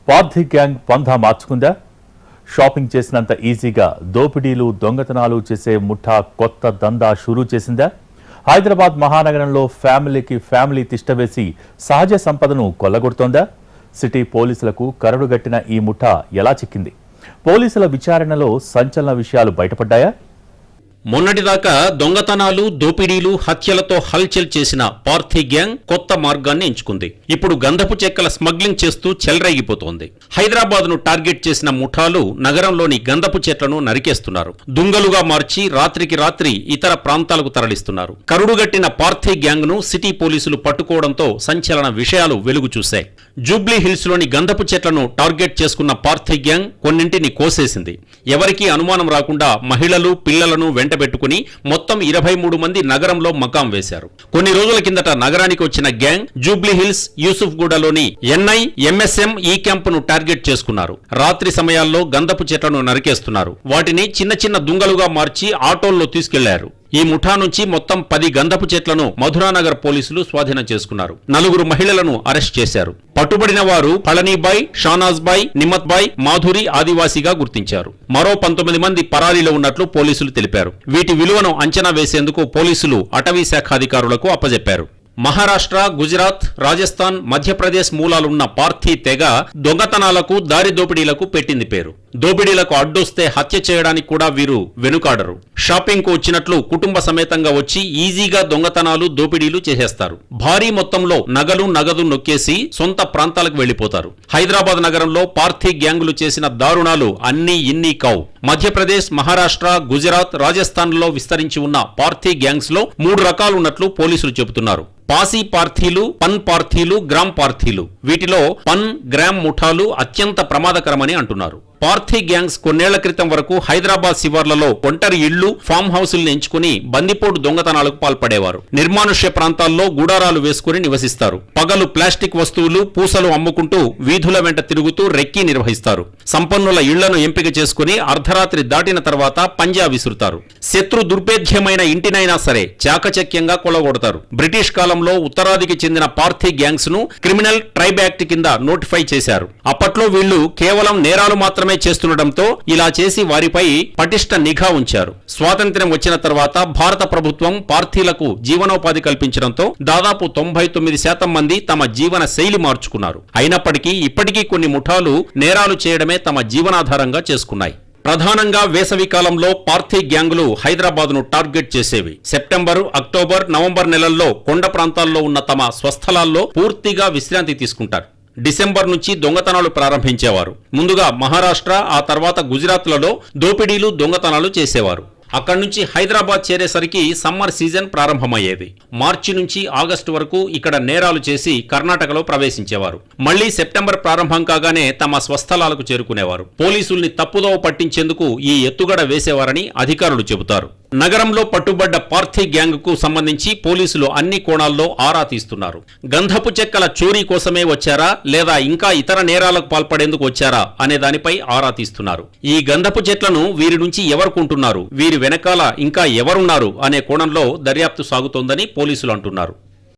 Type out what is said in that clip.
Parthi gang పంధా మార్చుకుందా? Shopping చేసినంత ఈజీగా దోపిడీలు దొంగతనాలు చేసే ముఠా కొత్త దందా షురూ చేసిందా? హైదరాబాద్ మహానగరంలో ఫ్యామిలీ తిష్టవేసి సహజ సంపదను కొల్లగొడుతోందా? సిటీ పోలీసులకు కరడుగట్టిన ఈ ముఠా ఎలా చిక్కింది? పోలీసుల విచారణలో సంచలన విషయాలు బయటపడ్డాయా? మొన్నటిదాకా దొంగతనాలు దోపిడీలు హత్యలతో హల్చల్ చేసిన పార్థి గ్యాంగ్ కొత్త మార్గాన్ని ఎంచుకుంది. ఇప్పుడు గంధపు చెక్కల స్మగ్లింగ్ చేస్తూ చెలరేగిపోతోంది. హైదరాబాద్ ను టార్గెట్ చేసిన ముఠాలు నగరంలోని గంధపు చెట్లను నరికేస్తున్నారు. దుంగలుగా మార్చి రాత్రికి రాత్రి ఇతర ప్రాంతాలకు తరలిస్తున్నారు. కరుడుగట్టిన పార్థి గ్యాంగ్ ను సిటీ పోలీసులు పట్టుకోవడంతో సంచలన విషయాలు వెలుగు చూశాయి. జూబ్లీ హిల్స్ లోని గంధపు చెట్లను టార్గెట్ చేసుకున్న పార్థి గ్యాంగ్ కొన్నింటిని కోసేసింది. ఎవరికీ అనుమానం రాకుండా మహిళలు పిల్లలను వెంటబెట్టుకుని మొత్తం 23 మంది నగరంలో మకాం వేశారు. కొన్ని రోజుల కిందట నగరానికి వచ్చిన గ్యాంగ్ జూబ్లీ హిల్స్, యూసుఫ్ గూడలోని ఎన్ఐ, ఎంఎస్ఎం ఈ క్యాంపును టార్గెట్ చేసుకున్నారు. రాత్రి సమయాల్లో గంధపు చెట్లను నరికేస్తున్నారు. వాటిని చిన్న చిన్న దుంగలుగా మార్చి ఆటోల్లో తీసుకెళ్లారు. ఈ ముఠా నుంచి మొత్తం 10 గంధపు చెట్లను మధురానగర్ పోలీసులు స్వాధీనం చేసుకున్నారు. 4 మహిళలను అరెస్ట్ చేశారు. పట్టుబడిన వారు పళనీబాయ్, షానాజ్బాయ్, నిమ్మత్బాయ్, మాధురి ఆదివాసీగా గుర్తించారు. మరో 19 మంది పరారీలో ఉన్నట్లు పోలీసులు తెలిపారు. వీటి విలువను అంచనా వేసేందుకు పోలీసులు అటవీ శాఖ అధికారులకు అప్పజెప్పారు. మహారాష్ట్ర, గుజరాత్, రాజస్థాన్, మధ్యప్రదేశ్ మూలాలున్న పార్థి తెగ దొంగతనాలకు, దారి దోపిడీలకు పెట్టింది పేరు. దోపిడీలకు అడ్డొస్తే హత్య చేయడానికి కూడా వీరు వెనుకాడరు. షాపింగ్ కు వచ్చినట్లు కుటుంబ సమేతంగా వచ్చి ఈజీగా దొంగతనాలు, దోపిడీలు చేసేస్తారు. భారీ మొత్తంలో నగదు నొక్కేసి సొంత ప్రాంతాలకు వెళ్లిపోతారు. హైదరాబాద్ నగరంలో పార్థి గ్యాంగులు చేసిన దారుణాలు అన్నీ ఇన్ని కావు. మధ్యప్రదేశ్, మహారాష్ట్ర, గుజరాత్, రాజస్థాన్లో విస్తరించి ఉన్న పార్థి గ్యాంగ్స్ లో 3 రకాలున్నట్లు పోలీసులు చెబుతున్నారు. పాసి పార్థీలు, పన్ పార్థీలు, గ్రామ్ పార్థీలు. వీటిలో పన్, గ్రామ్ ముఠాలు అత్యంత ప్రమాదకరమని అంటున్నారు. పార్థి గ్యాంగ్స్ కొన్నేళ్ల క్రితం వరకు హైదరాబాద్ శివార్లలో ఒంటరి ఇళ్లు, ఫామ్ హౌసుల్ని ఎంచుకుని బందిపోటు దొంగతనాలకు పాల్పడేవారు. నిర్మానుష్య ప్రాంతాల్లో గుడారాలు వేసుకుని నివసిస్తారు. పగలు ప్లాస్టిక్ వస్తువులు, పూసలు అమ్ముకుంటూ వీధుల వెంట తిరుగుతూ రెక్కీ నిర్వహిస్తారు. సంపన్నుల ఇళ్లను ఎంపిక చేసుకుని అర్ధరాత్రి దాటిన తర్వాత పంజా విసురుతారు. శత్రు దుర్భేద్యమైన ఇంటినైనా సరే చాకచక్యంగా కొలగొడతారు. బ్రిటిష్ కాలంలో ఉత్తరాదికి చెందిన పార్థి గ్యాంగ్స్ ను క్రిమినల్ ట్రైబ్ యాక్ట్ కింద నోటిఫై చేశారు. అప్పట్లో వీళ్లు కేవలం నేరాలు మాత్రమే చేస్తుండటంతో ఇలా చేసి వారిపై పటిష్ట నిఘా ఉంచారు. స్వాతంత్ర్యం వచ్చిన తర్వాత భారత ప్రభుత్వం పార్థీలకు జీవనోపాధి కల్పించడంతో దాదాపు 99% మంది తమ జీవన శైలి మార్చుకున్నారు. అయినప్పటికీ ఇప్పటికీ కొన్ని ముఠాలు నేరాలు చేయడమే తమ జీవనాధారంగా చేసుకున్నాయి. ప్రధానంగా వేసవి కాలంలో పార్థి గ్యాంగులు హైదరాబాద్ ను టార్గెట్ చేసేవి. సెప్టెంబరు, అక్టోబర్, నవంబర్ నెలల్లో కొండ ప్రాంతాల్లో ఉన్న తమ స్వస్థలాల్లో పూర్తిగా విశ్రాంతి తీసుకుంటారు. డిసెంబర్ నుంచి దొంగతనాలు ప్రారంభించేవారు. ముందుగా మహారాష్ట్ర, ఆ తర్వాత గుజరాత్లలో దోపిడీలు, దొంగతనాలు చేసేవారు. అక్కడి నుంచి హైదరాబాద్ చేరేసరికి సమ్మర్ సీజన్ ప్రారంభమయ్యేది. మార్చి నుంచి ఆగస్టు వరకు ఇక్కడ నేరాలు చేసి కర్ణాటకలో ప్రవేశించేవారు. మళ్లీ సెప్టెంబర్ ప్రారంభం కాగానే తమ స్వస్థలాలకు చేరుకునేవారు. పోలీసుల్ని తప్పుదోవ పట్టించేందుకు ఈ ఎత్తుగడ వేసేవారని అధికారులు చెబుతారు. నగరంలో పట్టుబడ్డ పార్థి గ్యాంగ్ కు సంబంధించి పోలీసులు అన్ని కోణాల్లో ఆరా తీస్తున్నారు. గంధపు చెక్కల చోరీ కోసమే వచ్చారా లేదా ఇంకా ఇతర నేరాలకు పాల్పడేందుకు వచ్చారా అనే దానిపై ఆరా తీస్తున్నారు. ఈ గంధపు చెట్లను వీరి నుంచి ఎవరు కొంటున్నారు, వీరి వెనకాల ఇంకా ఎవరున్నారు అనే కోణంలో దర్యాప్తు సాగుతోందని పోలీసులు అంటున్నారు.